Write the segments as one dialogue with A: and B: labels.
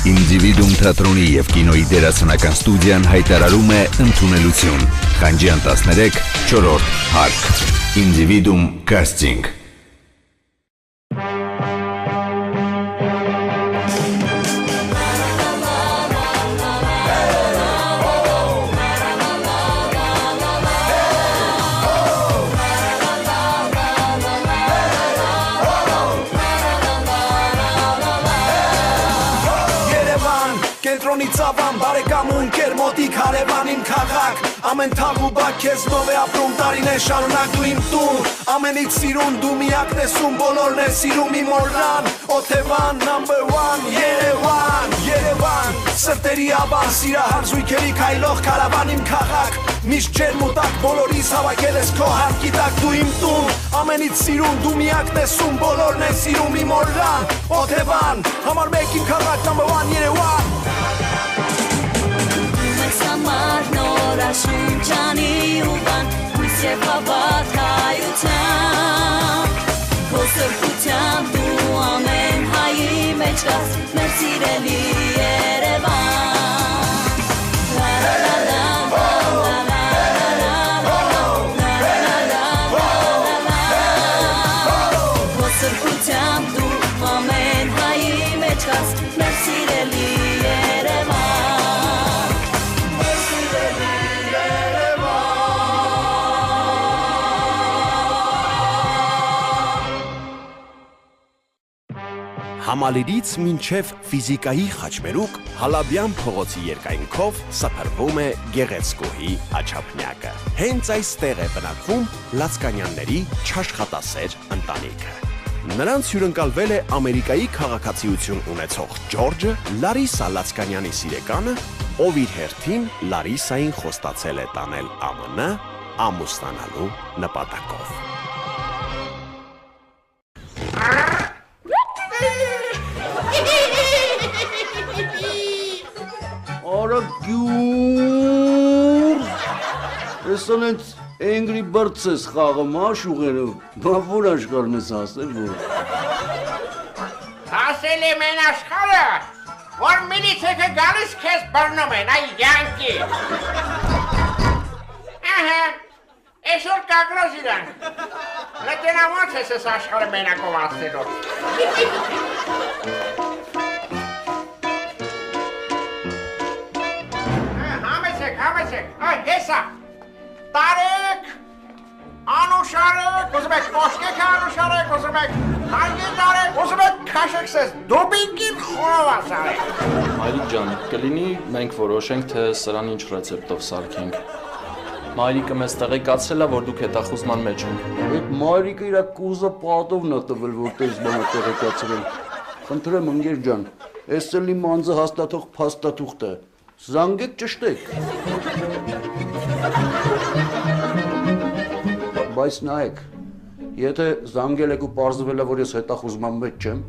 A: Ինդիվիդում թատրոնի և կինոյի դերասանական ստուդիան հայտարարում է ընդունելություն։ Խանջյան 13, 4-րդ հարկ։ Ինդիվիդում կաստինգ։
B: Կենտրոնից ավան բարեկամ ու ընկեր մոտիկ հարևան իմ քաղաք ամեն թաղ ու բակ քեզնով է ապրում տարիներ շարունակ դու իմ տուն ամենից սիրուն դու միակն ես ում բոլորն է սիրում իմ օրրան Օթևան number 1 Երևան սրտերի ավան սիրահար զույգերի քայլող կարավան իմ քաղաք միշտ ջերմ ու տաք բոլորիս հավաքել ես քո հարկի տակ դու իմ տուն ամենից սիրուն դու միակն ես ում բոլորն է սիրում իմ օրրան Օթևան համար մեկ իմ քաղաք number 1 Երևան
C: Samar nora shunchani uban Mise pavat hayutam Kosur kutam du amen hayi mechkas Mersireli Yerevan La la la la la la la la la Kosur kutam du amen hayi mechkas Mersireli Yerevan
D: Համալիրից մինչև ֆիզիկայի խաչմերուկ Հալաբյան փողոցի երկայնքով սփռվում է Գեղեցկուհի աչափնյակը։ Հենց այստեղ է բնակվում Լացկանյանների չաշխատասեր ընտանիքը։ Նրանց հյուրընկալվել է Ամերիկայի քաղաքացիություն ունեցող Ջորջը, Լարիսա Լացկանյանի սիրեկանը, ով իր հերթին Լարիսային խոստացել է տանել ԱՄՆ ամուսնանալու նպատակով։
E: Արա գյուր Էսան ենք Angry Birds ես խաղում աշուղերով Բա որ աշխարհն ես ասել որ
F: Ասել եմ են աշխարհը որ միլիցիքը գալիս քեզ բռնում են այ յանկի Ահա Այսօր կագրոզ իրան Լետնամոց ես աշխարհը մենակով ասելով Համեցեք, այ հեսա, տարեք, անուշարեք, ուզում եք կոշկեք անուշարեք, ուզում եք հանգի տարեք, ուզում եք կաշեք սեզ, դոբինքին խորով ասարեք։
G: Մայրիկ ջան, կլինի մենք որոշենք, թե սրան ինչ ռեցեպտով սարքենք։ Մայրիկը մեզ տեղեկացրել է, որ դուք հետախուզման մեջ եք։
E: Այդ մայրիկը իր կուզը պատովն է տվել, որտեղ բանը տեղեկացրել։ Խնդրեմ ընկեր ջան, այս էլ իմ անձը հաստատող փաստաթուղթ է։ Զանգեք ճշտեք։ Բայց նայեք, եթե զանգել եք ու պարզվել է, որ ես հետախուզման մեջ չեմ,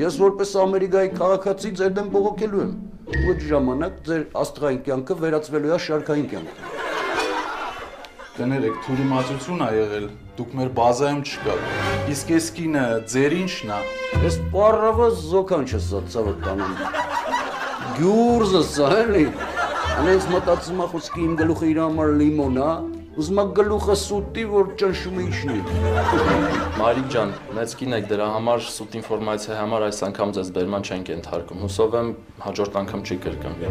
E: ես որպես Ամերիկայի քաղաքացի ձեր դեմ բողոքելու եմ։ Ու այդ ժամանակ ձեր աստղային կյանքը վերածվելու է շարքային կյանք։
H: Կներեք, թյուրիմացություն ա եղել, դուք մեր բազայում չկաք, իսկ ես կինը, ձեր ինչն ա։
E: Ես պարավը զոքան չես ծավը կանոն։ Գյուրզը սա էլի, անենց մտածում ա խոսքի իմ գլուխը իր համար լիմոն ա, ուզում ա գլուխը սուտի, որ ճնշում է իջնի։
G: Մայրիկ ջան, մեծ կին եք դրա համար սուտ ինֆորմացիայի համար այս անգամ ձեզ բերման չենք ենթարկում, հուսով եմ հաջորդ անգամ չի կրկնվի։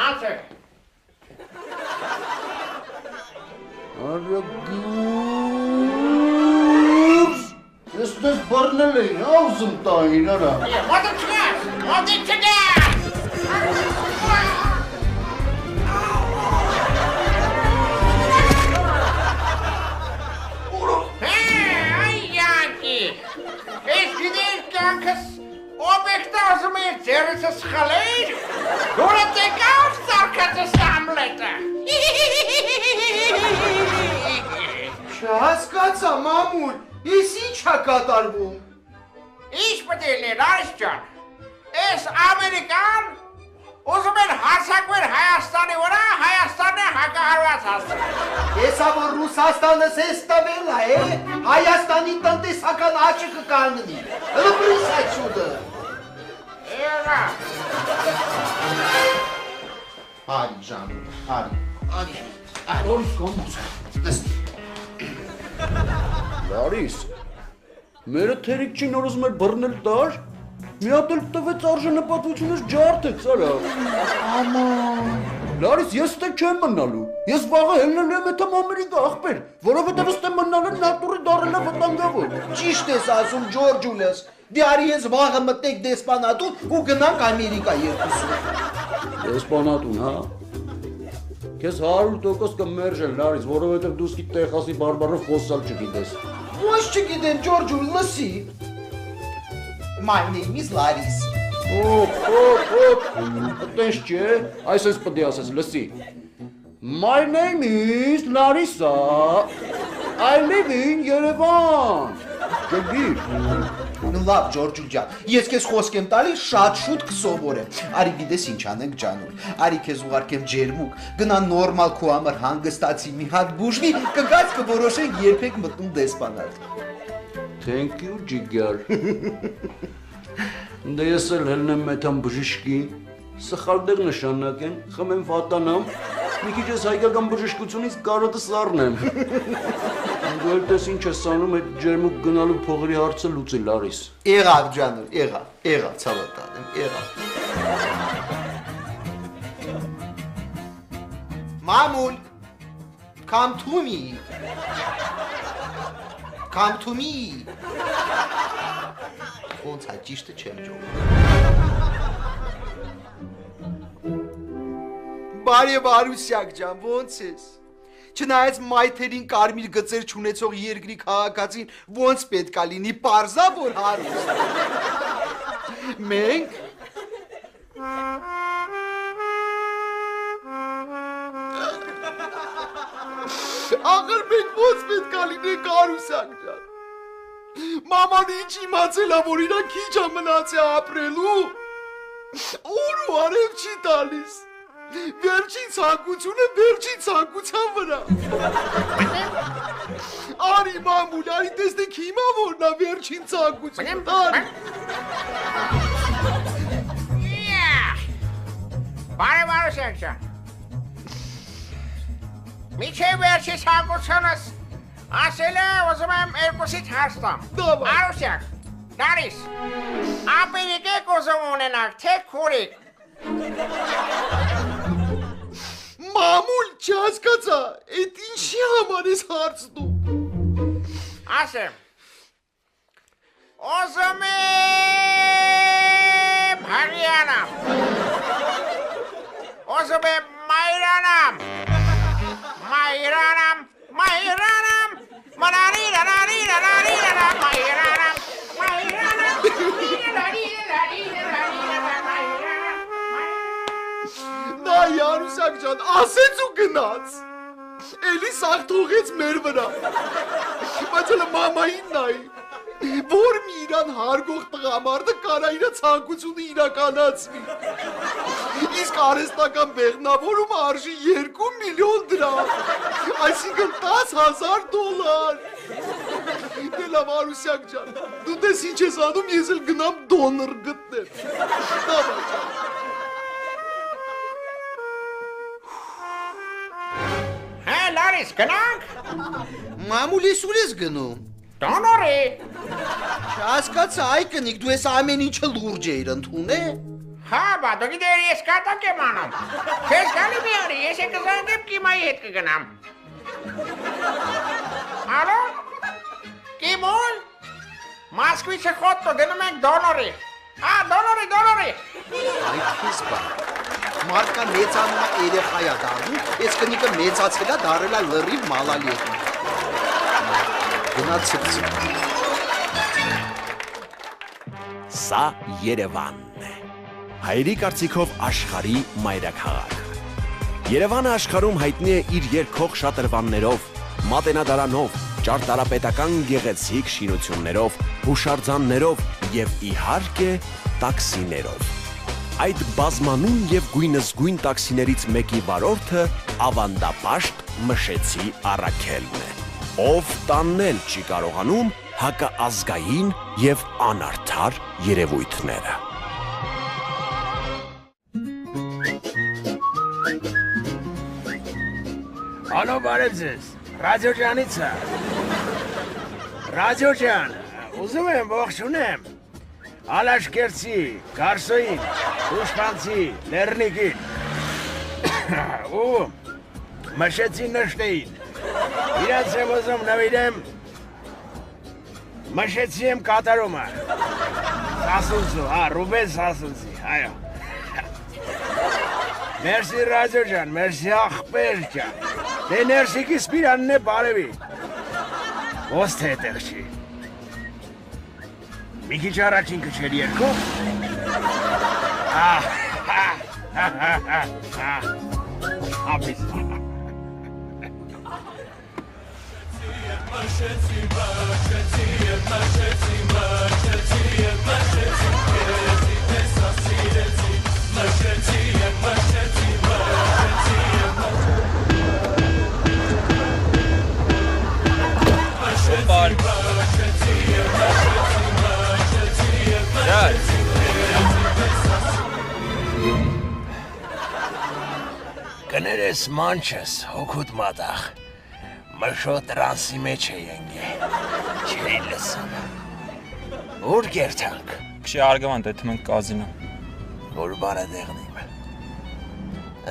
F: Անցեք։
E: Արա գյուրզ, ես դες բռնել էին, ուզում տային, արա։
F: Մոտը չգաս, Այ յանկի, ես գիտեր կյանքս օբեկտը ասում է ձերսս խլեիր, դուրը տեկավ սարկածս ամլետը։
I: Չհասկացա, մամուլ, ես ինչ ա կատարվում։
F: Ինչ պետք է լինի, Լարիս ջան, հասցրել։
I: Հեսա որ Ռուսաստանս էս տվել է, Հայաստանի տնտեսական աճը կկանգնի։ Լպրիս այցուդը։
F: Եղա։
I: Արի ժան, արի։
E: Լարիս կամուս։ Լարիս, մերը թերիկ չի նոր ուզում էր բռնել տար, մի հատ էլ տվեց արժանապատվությունս ջարդեց, արա։ Աման։ Լարիս, ես ստե չեմ մնալու, ես վաղը հելնելու եմ էթամ Ամերիկա աղբեր, որովհետև ստե մնալը նատուրի դարել է վտանգավոր։
I: Ճիշտ ես ասում Ջորջուլես, դե արի ես վաղը մտնեք դեսպանատուն ու գնանք Ամերիկա երկուսը։
E: Դեսպանատուն, հա։ Քեզ 100% կմերժեն, Լարիս, որովհետև դու սկի Տեխասի բարբարով խոսալ չգիտես։
I: Ոչ չգիտեմ, Ջորջուլ, լսի։ My name is Laris։
E: Տես չէ, այսպես պտի ասես, լսի։ My name is Larissa, I live in Yerevan։ Ջգիր։
I: Լավ, Ջորջուլ ջան, ես քեզ խոսք եմ տալի շատ շուտ կսովորեմ։ Արի գիտես ինչ անենք ջանուր։ Արի քեզ ուղարկեմ ջերմուկ, գնա նորմալ քո համար հանգստացի մի հատ բուժվի, կգած կորոշենք երբեք մտնում դեսպանատ։
E: Thank you, ջիգար։ Դե ես էլ հելնեմ մեթամ բժիշկին, սխալ դեղ նշանակեն, խմեմ վատանամ, մի քիչ ես հայկական բժշկությունից կարոտս առնեմ։ Դու էլ տես ինչ ես անում այդ ջերմուկ գնալու փողերի հարցը լուծի, Լարիս։
I: Եղավ ջանուր, եղավ, ցավոտ տանեմ, եղավ։ Մամուլ, come to me։ Come to me։ Ոնց է ճիշտը չեմ ջոմ։ Բարև Արուսյակ ջան, ոնց ես։ Չնայած մայթերին կարմիր գծեր չունեցող երկրի քաղաքացին ոնց պետքա լինի պարզա որ հարուստ։ Մենք աղր մենք ոնց պետքա լինենք Արուսյակ ջան։ Մաման ինչ իմացել է, որ իրա քիչ է մնաց է ապրելու։ Ուր ու արև չի տալիս։ Վերջին ցանկությունը վերջին ցանկության վրա։ Արի մամուլ, արի տեսնենք հիմա որն է վերջին ցանկություն։
F: Բարև Արուսյակ ջան։ Միջև վերջի ցանկությունս ասել է ուզում եմ երկուսից հարստամ։ Արուսյակ, Լարիս, ապերիկ եք ուզում ունենաք, թե քուրիկ։
I: Մամուլ, չհասկացա, էդ ինչի համար ես հարցնում։
F: Ասեմ, ուզում եմ Հարյանամ, ուզում եմ Մայրանամ,
I: Նայ Արուսյակ ջան, ասեց ու գնաց։ Էլի սաղ թողեց մեր վրա։ Բայց հələ մամային նայ, որ մի իրան հարգող տղամարդը կարա իրա ցանկությունը իրականացվի։ Իսկ արհեստական բեղնավորումը արժի 2 միլիոն դրամ, այսինքն $10,000։ Դե լավ Արուսյակ ջան, դու տես ինչ ես անում, ես էլ գնամ դոնոր գտնեմ։ Դավա ջան։
F: Հա, Լարիս, գնանք։
I: Մամուլ ես ուր ես գնում։
F: Դոնորի։
I: Չհասկացա, այ կնիկ, դու ես ամեն ինչը լուրջ էիր ընդունել։
F: Հա, բա դու գիտեր ես կատակ եմ անում։ Քեզ գալի մի արի, ես է կզանգեմ Կիմայի հետ կգնամ։ Ալո։ Կիմոն։ Մոսկվիչը խոտո գնում ենք դոնորի։ Հա, դոնորի։
I: Այ քեզ բա։ Մարդկա մեծանումա երեխա է դառնում, այս կնիկը մեծացել է դարել է լրիվ մալալի։ Գնացիք։
D: Սա Երևանն է։ Հայերի կարծիքով աշխարհի մայրաքաղաք։ Երևանը աշխարհում հայտնի է իր երկխող շատրվաններով, մատենադարանով, ճարտարապետական գեղեցիկ շինություններով, հուշարձաններով եւ իհարկե տաքսիներով։ Այդ բազմանուն եւ գույնզգույն տաքսիներից մեկի վարորդը ավանդապաշտ Մշեցի Առաքելն է, ով տանել չի կարողանում հակաազգային և անարդար երևույթները։
J: Ալո, բարև ձեզ, ռադիո ջանից է։ Ռադիո ջան, ուզում եմ ողջունեմ Ալաշկերտի, Կարսոյին, Ուշպանցի, Լեռնիկին ու Մշեցի նշտեին։ Իրանց եմ ուզում նվիրեմ Մշեցի եմ կատարումը։ Սասունցու, Ռուբեն Սասունցի, այո։ Մերսի ռադիո ջան, մերսի ախպեր ջան։ Դե ներսիկի սպիրանն է բարևի։ Ոստ է տեղ չի։ Մի քիչ առաջին քչեր երկով։ Ապիս։ Կներես մանչես, հոգուտ մատաղ, մշո տրանսի մեջ է ենգե, չի լսում, ուր գերթանք։
K: Քշի արգավանդ է թմենք կազինո։
J: Որ բարը դեղնիմ։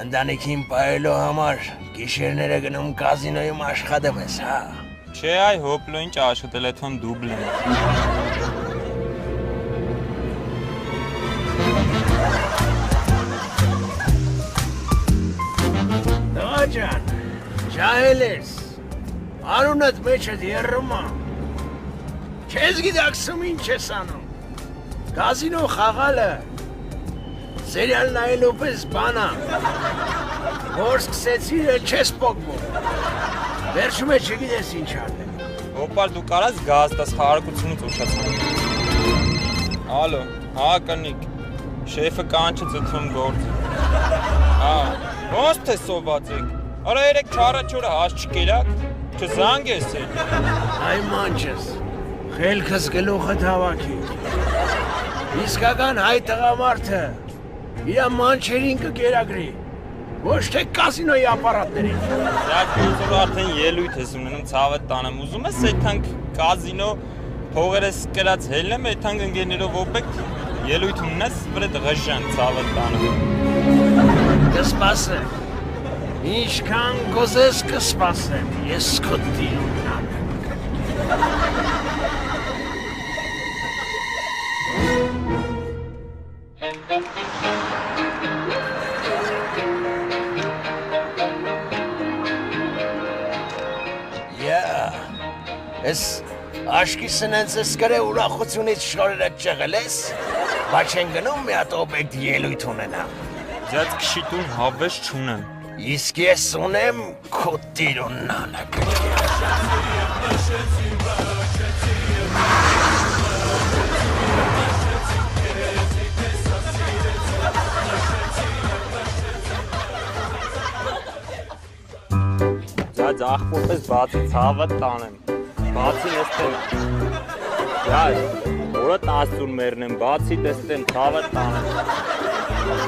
J: Ընդանիքին պայելու համար գիշերները գնում կազինոյում աշխատում ես, հա։
K: Չէ այ հոպլո ինչ աշխատել է թոն դուբլ եմ։
J: Դղա ջան, ժահել ես, արունըտ մեջդ երրումա, չես գիտակսում ինչ ես անում, կազինո խաղալը, սերիալ նայելու պես բանա, որ սկսեցիր էլ չես պոգվում, վերջում է չգիտես ինչ արնել։
K: Հոպար դու կարաս գազտաս խաղարկությունից ուշացան։ Ալո, հա կնիկ, շեյֆը կանչը ծտվում գործ։ Հա, ոնց թե սոված եք, արա երեք չառաչորը հաս չկերակ, չզանգ ես էլ։
J: Այ մանչս, խելքս գլուխը թավակի, իսկական հայ տղամարդը, իրա մանչերին կկերագրի, ոչ թե կազինոյի ապարատներին։
K: Սյակ ոնցոր արդեն ելույթ ես ունենում ցավը տանեմ, ուզում ես այդանք կազինո փողերս կրած հելնեմ, այդանք ընկերներով ոպեք ելույթ ունես, վրետ ղժան ցավը տանեմ։
J: Կսպասեմ, ինչքան գոզես կսպասեմ, ես սկոտի ունանեմ։ Ես աշկի սնենց ես կրե ուրախությունից շորերը ճղել ես, բա չեն գնում մի հատ օբեկտ ելույթ ունենա։
K: Ձյաց կշիտուն հավես չունեմ։
J: Իսկ ես ունեմ քո տիրունանը
K: Ձյաց աղպոպես բացի ցավը տանեմ, բացի նստեմ, ձյաց, որը տասուն մերնեմ, բացի տեստեմ, ցավը տանեմ,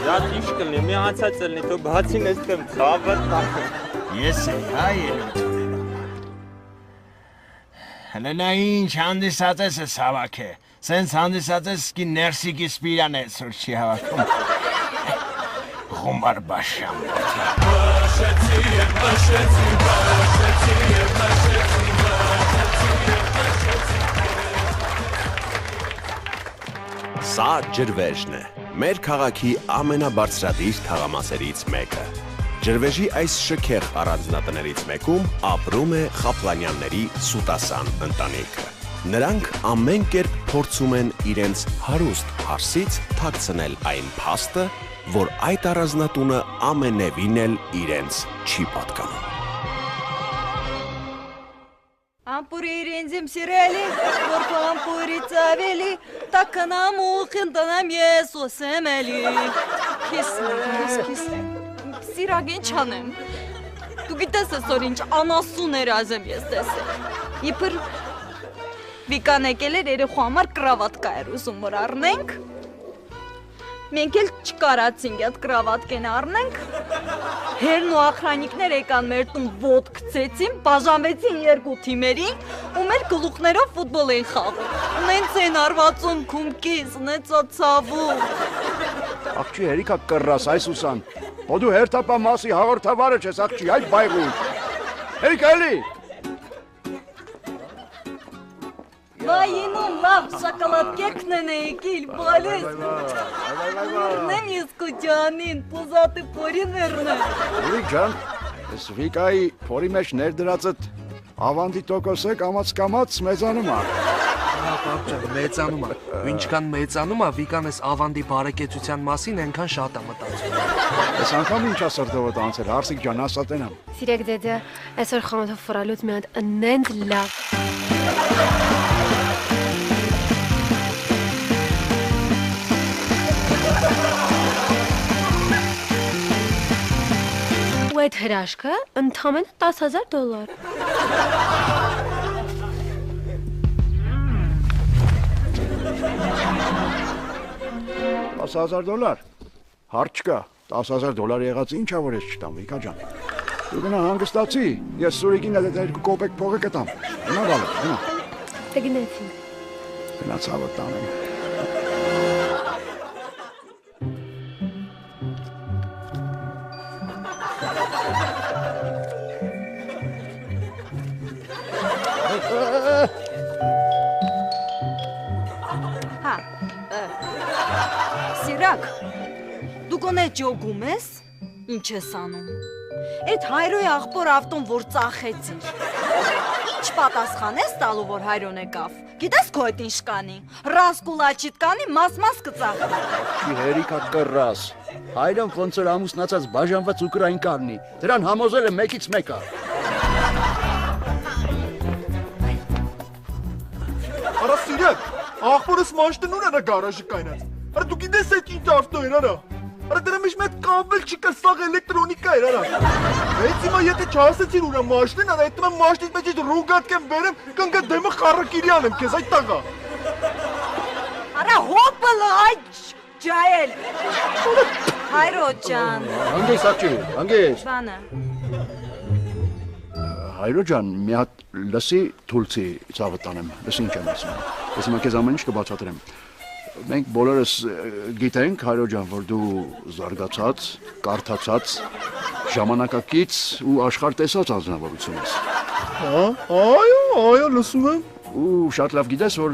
K: ձյաց ինչ կլնի, մի անցած ելնի, թո բացի նստեմ, ցավը տանեմ։
J: Ես էի, հա ելույթ ունենում։ Հլը նա ինչ հանդիսատես ես հավաք է, սենց հանդիսատես կի ներսիկի սպիրան է սուր չի հավաքում։ Խումար բաշամ։
D: Սա ջրվեժն է, մեր քաղաքի ամենաբարձրադիր թաղամասերից մեկը։ Ջրվեժի այս շքեղ առանձնատներից մեկում ապրում է Խապլանյանների Սուտասան ընտանիքը։ Նրանք ամեն կերպ փորձում են իրենց հարուստ հարսից թաքցնել այն փաստը, որ այդ առանձնատունը ամենևին էլ իրենց չի պատկանում։
C: Ամպուրի իրենց իմ սիրելի, որ քո ամպուրից ավելի, տակնամ ու խնդանամ ես ոսեմ էլի։ Քիս, սիրագին չանեմ, Դու գիտես այսօր ինչ անասուն երազեմ ես տեսել։ Իբր Վիկան եկել էր երեխու համար կրավատկա էր ուզում որ առնենք։ Մենք էլ չկարացինք այդ կրավատկեն առնենք։ Հերն ու ախրանիկներ եկան մեր տուն ոտ գցեցին, բաժանվեցին երկու թիմերի ու մեր գլուխներով ֆուտբոլ էին խաղում։ Նենց են արվածում քումքիս, նեցա ցավում։
L: Աղջի հերիքա կռաս, այ Սուսան։ Ո դու հերթապա մասի հաղորդավարը չես աղջի, այ բայղուր։ Հերիքա էլի։
C: Վայինուն լավ շոկոլադկեքն են եկել, բալես։ Նեմ ես կոջանին, պոզատը փորին վերնը։
L: Ուրիկ ջան, ես Վիկայի փորի մեջ ներդրածդ ավանդի տոկոսը կամաց մեծանում է։
M: Պապ մեծանում է։ Ինչքան մեծանում է, Վիկան էս ավանդի բարեկեցության մասին այնքան շատ է մտածում։
L: Այս անգամ ինչ ասրտովդ անցել, Հարսիկ ջան, ասա տենամ։
N: Սիրեք դեդե, այսօր խանութով ֆրալուց մի հատ նենց լավ։ Ու այդ հրաշքը ընդամենը $10,000։
L: 10,000 հարց չկա, $10,000 եղած ինչա որ ես չտամ, Վիկա ջան։ Դու գնա հանգստացի, ես Սուրիկին այդ 2 կոպեկ փողը կտամ։ Գնա բալը, գնա։
N: Դե գնացի։
L: Գնա ցավը տանեմ։
C: Հա, Սիրակ, դու կոնե ջոգում ես, ինչ ես անում, էդ հայրոյի աղբոր ավտոն որ ծախեցիր, ինչ պատասխան ես տալու որ հայրոն եկավ, գիտես քո էդ ինչ կանի, ռասկուլաչիտ կանի մաս կծախի։
L: Չի հերիքա կռաս, հայրոն ոնց որ ամուսնացած բաժանված ուկրային կարնի, դրան համոզել է մեկից մեկա։
I: Արա Սիրակ, աղբորս մաշտն ուր արա գարաժը կայնած։ Արա դու գիտես այդ ինչ ավտո են արա։ Արա դրա մեջ մեծ կաբել չկա, սաղ էլեկտրոնիկա էր արա։ Հենց հիմա եթե չասեցիր ուրա մաշտին, արա այդ մաշտից մեջ այդ ռուգատ կեմ բերեմ, կնկա դեմը խառակիրի անեմ քեզ այդ տաղա։
C: Արա հոպլը այ ջայել։ Հայրո ջան։
L: Հանգես աղջի, հանգես։
C: Բանը։
L: Հայրո ջան, մի հատ լսի թուլցի ցավը տանեմ, լսի ինչ եմ ասում։ Ես հիմա քեզ ամեն ինչ կբացատրեմ։ Մենք բոլորս գիտենք, հայրո ջան, որ դու զարգացած, կարդացած, ժամանակակից ու աշխարհ տեսած անձնավորություն ես։
I: Այո, լսում եմ։
L: Ու շատ լավ գիտես, որ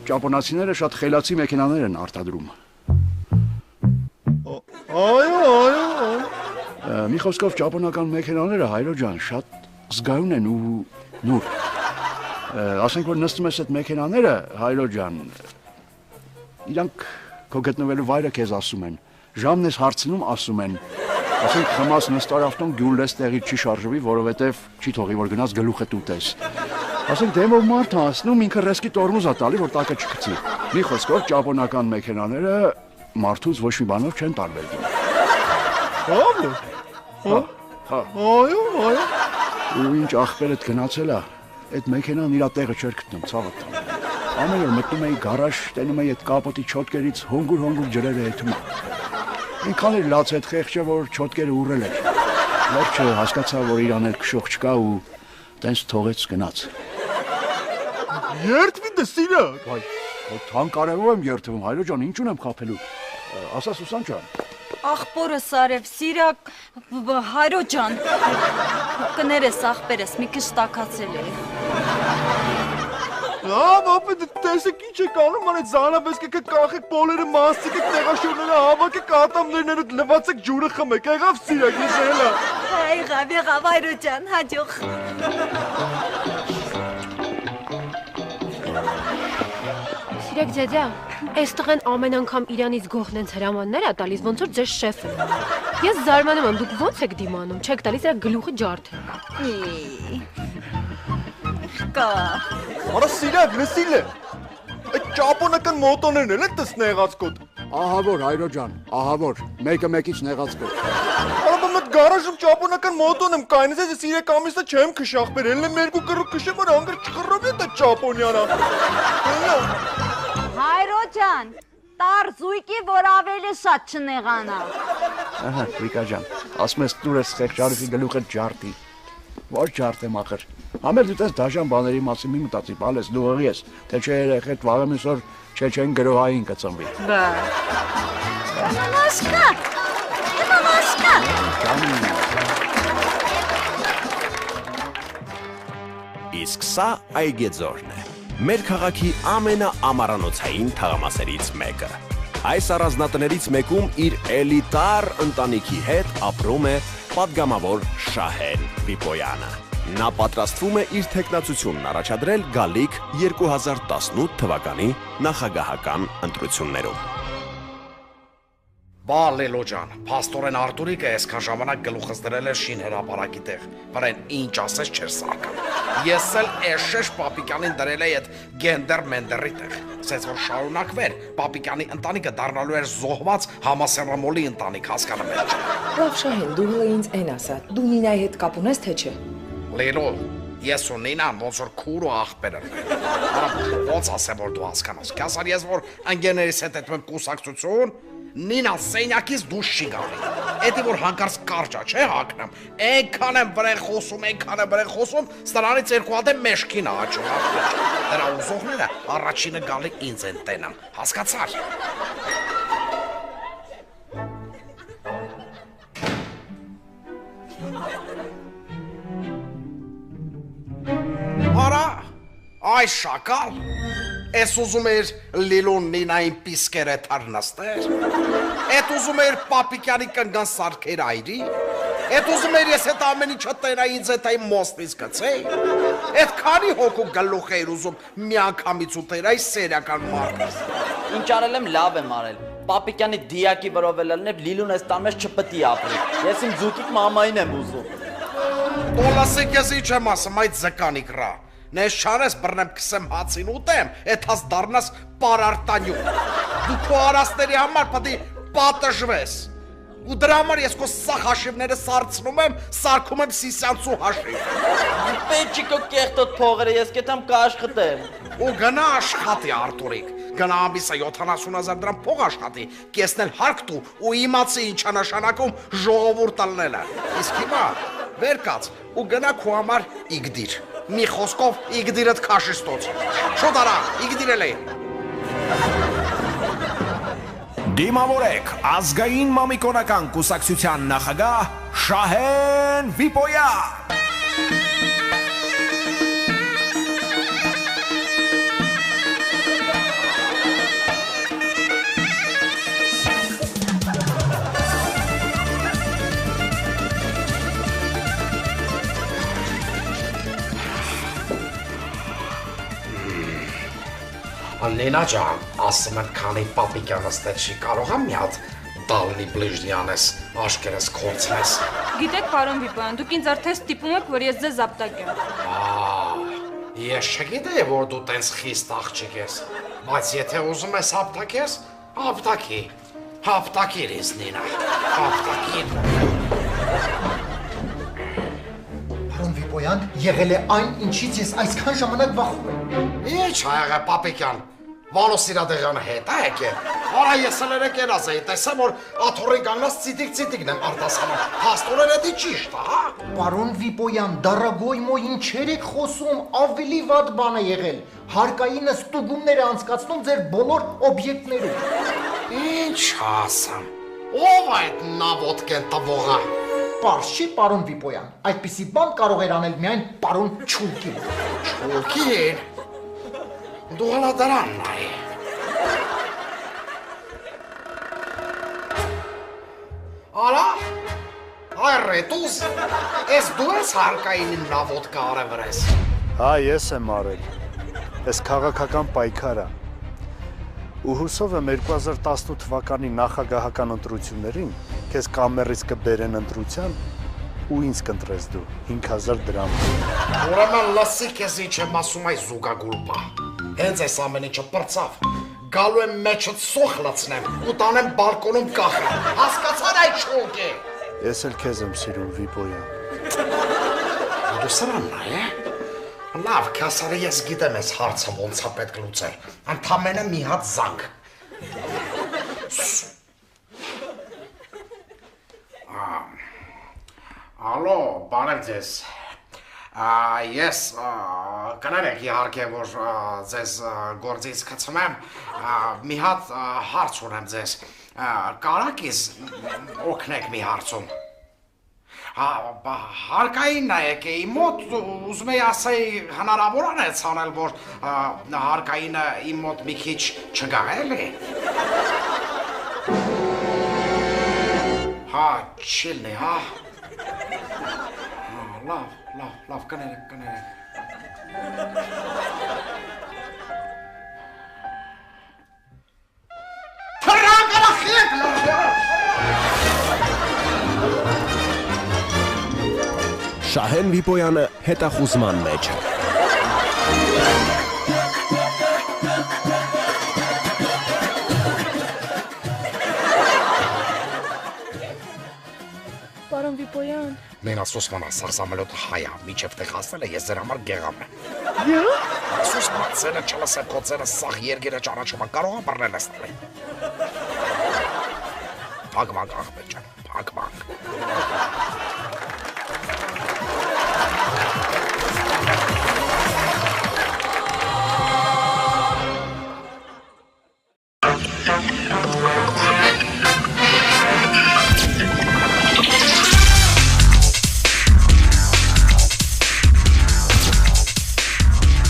L: ճապոնացիները շատ խելացի մեքենաներ են արտադրում։
I: Այո։
L: Մի խոսքով ճապոնական մեքենաները, հայրո ջան, շատ զգայուն են ու նուր։ Ասենք որ նստում ես այդ մեքենաները, հայրո ջան, իրանք քո գտնվելու վայրը քեզ ասում են, ժամն ես հարցնում ասում են, ասենք խմած նստար ավտոն գյուլես տեղից չի շարժվի, որովհետև չի թողի որ գնաց գլուխդ ուտես։ Ասենք դեմով մարդ հասնում ինքը ռեսկի տորմուզ ա տալի, որ տակը չգցի։ Մի խոսքով ճապոնական մեքենաները մարդուց ոչ մի բանով չեն տարբերվում։
I: Այո։
L: Ու ինչ աղբերդ գնացել է, այդ մեքենան իրա տեղը չէր գտնում, ցավը տան։ Ամեն օր մտնում էի գարաժ, տենում էի այդ կապոտի չոտկերից հոնգուր ջրերը հետում։ Ինքան էր լաց այդ խեղճը, որ չոտկերը ուռել էր։ Վերջը հասկացա, որ իրան էլ քշող չկա ու տենց թողեց գնաց։
I: Երթվի դե Սիրակ։
L: Վայ, թան կարևոր եմ երթվում, հայրո ջան, ինչ ունեմ խափելու։ Ասա Սուսան ջան։
C: Աղբորս արև, Սիրակ, հայրո ջան, կներես աղբերս, մի քիչ տաքացել է։
I: Ապա տեսեք ինչ եք անում, ան այդ զանավեսկը կախեք պոլերը մասիկ եք տեղաշորները հավաքեք ատամներները լվացեք ջուրը խմեք, եղավ Սիրակ, ես էլա։
C: Եղավ հայրո ջան, հաջող։
N: Սիրեք ձեձա, այս տղեն ամեն անգամ իրանից գողնենց հրամաններ ա տալիս, ոնց որ ձեր շեֆը։ Ես զարմանում եմ, դուք ոնց եք դիմանում, չեք տալիս իրա գլուխը ջարդել։
C: Կա։
I: Արա Սիրակ, լսիլ է։ Այդ ճապոնական մոտոներն էլ են տս նեղած կոտ։
L: Ահա որ հայրո ջան, ահա որ, մեկը մեկից նեղացկո։
I: Արաբա մտ գարաժում ճապոնական մոդոն եմ կայնից ես 3 ամիսը չեմ քշախբեր, ելն եմ 2 կռու քշեմ, որ անգր չխռով է դա ճապոնիանա։
C: Հայրո ջան, տար զույգի, որ ավելի շատ չնեղանա։
L: Ահա, Վիկա ջան, ասում ես դուր ես խեղճարիքի գլուխը ջարդի։ Ոչ ջարդ եմ ախր։ Համել դու տես դաժան բաների մասին մի մտածի, բալես դու ըղի ես, թե չէ երեխեդ վաղը մյուս օր չեն գրոհային կծնվի։
C: Բա։ Մամաշկա։ Մամաշկա։
D: Իսկ սա Այգեձորն է։ Մեր քաղաքի ամենաամարանոցային թաղամասերից մեկը։ Այս առանձնատներից մեկում իր էլիտար ընտանիքի հետ ապրում է պատգամավոր Շահեն Վիպոյանը։ Նա պատրաստվում է իր թեկնածությունն առաջադրել գալիք 2018 թվականի նախագահական ընտրություններում։
J: Բա Լելո ջան, փաստորեն Արտուրիկը այսքան ժամանակ գլուխս դրել էր շին հրապարակի տեղ, վրեն ինչ ասես չէր սարկան։ Ես էլ էշեշ Պապիկյանին դրել էի այդ գենդեր մենդերի տեղ, ասեց որ շարունակվեր, Պապիկյանի ընտանիքը դառնալու էր զոհված համասեռամոլի ընտանիք, հասկանում եք։
O: Լավ Շահեն, դու հələ ինձ այն ասա, դու Նինայի հետ կապ ունես թե չէ։
J: Լելո, ես ու Նինան ոնց որ քուր ու աղբեր են։ Արա ոնց ասեմ որ դու հասկանաս։ Կասար ես որ ընկերներիս հետ այդպես կուսակցություն Նինան սենյակից դուրս չի գալի։ Էդի որ հանկարծ կարճա չէ հագնեմ։ Այնքան եմ վրեն խոսում, սրանից 2 հատ է մեշքին աճում։ Դրա ուզողները առաջինը գալի ինձ են տենան։ Հասկացար։ Արա, այ շակալ։ Ես ուզում էր Լիլուն Նինային պիսկերը թարնաստեր, էդ ուզում էր Պապիկյանի կնգան սարքեր այրի, էդ ուզում էր ես հետ ամեն ինչը տենայի ինձ հետ այ մոստից գցեի, էդ քանի հոգու գլուխ էիր ուզում մի անգամից ուտեր այ սերիական մարդս։
P: Ինչ արել եմ լավ եմ արել, Պապիկյանի դիակի վրով էլ ելնև Լիլուն այս տան մեջ չպտի ապրի, ես իմ ձուկիկ մամային եմ ուզում։
J: Տոլասիկ ես ինչ եմ ասում այդ զկանիկ ռա։ Նես չարես բռնեմ կսեմ հացին ուտեմ, էդ հաց դառնաս պարարտանյու։ Դու քո արասների համար պետք է պատժվես։ Ու դրա համար ես քո սա հաշիվները սարցնում եմ, սարքում եմ Սիսյանցու հաշիվ։
P: Պեչիկո կեղտոտ փողերը ես կետամ կաշխատեմ։
J: Ու գնա աշխատի Արտուրիկ։ Գնա ամիսը 70,000 դրամ փող աշխատի, կեսնել հարկ տու ու իմացի ինչա նշանակում ժողովուրդ ալնելը։ Իսկ հիմա վեր կաց ու գնա քո համար իգդիր։ Մի խոսքով իգդիրդ քաշիստոց։ Շուտ արա, իգդիրել է։
D: Դիմավորեք ազգային մամիկոնական կուսակցության նախագահ Շահեն Վիպոյան։
J: Նինա ջան, ասում եմ քանի Պապիկյանս տեղ չի կարող եմ մի հատ դալնի բլիժնյանես, աշկերես կորցնես։
Q: Գիտեք, պարոն Վիպոյան, դուք ինձ արդեն ստիպում եք, որ ես ձեզ ապտակեմ։
J: Ես չգիտեի, որ դու տենց խիստ աղջիկ ես, բայց եթե ուզում ես ապտակես, ապտակիր ես Նինա, ապտակիր։
R: Պարոն Վիպոյան, եղել է այն, ինչից ես այսքան ժամանակ վախում եմ։
J: Ինչ ա եղել Պապիկյան, Վանոս Սիրադեղյանը հետ է եկել։ Արա ես էլ երեկերած էի, տեսեմ որ աթոռի կանգնած ցիտիկն եմ արտասանում։ Փաստորեն էդի ճիշտ է, հա։
R: Պարոն Վիպոյան, դարագոյ մո ինչեր եք խոսում, ավելի վատ բան է եղել։ Հարկային ստուգումներ է անցկացնում ձեր բոլոր օբյեկտներում։
J: Ինչ ասեմ։ Ո՞վ է այդ նավոտկեն տվողը։
R: Պարզ չի, պարոն Վիպոյան, այդպիսի բան կարող էր անել միայն պարոն Չուլկին։
J: Չուլկին։ Դու հալա դրանն այ։ Արա, այ ռետուս, ես դու ես հարկայինին նավոտկա արևր ես։
S: Հա, ես եմ արել, ես քաղաքական պայքարա։ Ու հուսով եմ 2018 թվականի նախագահական ընտրություններին քեզ կամերից կբերեն ընտրության ու ինձ կընտրես դու 5000 դրամ։
J: Ուրեմն լսի քեզ ինչ եմ ասում այ զուգագուլպա։ Հենց այս ամեն ինչը պրծավ, գալու եմ մեջը սոխ լցնեմ ու տանեմ բալկոնում կախեմ։ Հասկացար այդ շոկե։
S: Ես էլ քեզ եմ սիրում, Վիպոյան։
J: Դու սրանն է։ Լավ, քասարը ես գիտեմ այս հարցը ոնց է պետք լուծել։ Ընդամենը մի հատ զանգ։ Ալո, բարև ձեզ։ Ես կներեք իհարկե, որ ձեզ գործից կցնեմ, մի հատ հարց ունեմ ձեզ, կարաք ես օգնեք մի հարցում։ Հարկային նայեք իմ մոտ, ուզում էի ասեի հնարավոր անեց անել, որ հարկայինը իմ մոտ մի քիչ չգա, էլի։ Հա, չիլնի, հա։ Լավ, կներեք։
D: Շահեն Վիպոյանը հետախուզման մեջ է։
N: Պարոն Վիպոյան։
J: Մենասոսմանը սարսամելոտ հայա, միջև տեղ հասնել է, ես ձեր համար գեղամ եմ։ Սոսմանը ձենը չլսեմ, քո ձենը սաղ երգերը ճանաչում, կարող եմ բռնել ես տալի։ Փակվանք, աղբետ ջան, փակվանք։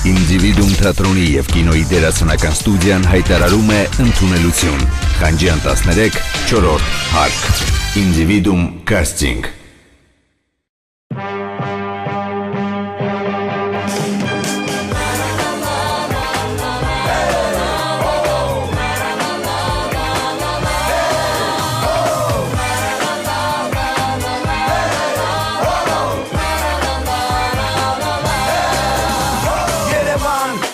A: Ինդիվիդում թատրոնի և կինոյի դերասանական ստուդիան հայտարարում է ընդունելություն։ Խանջյան 13, 4-րդ հարկ։ Ինդիվիդում կաստինգ։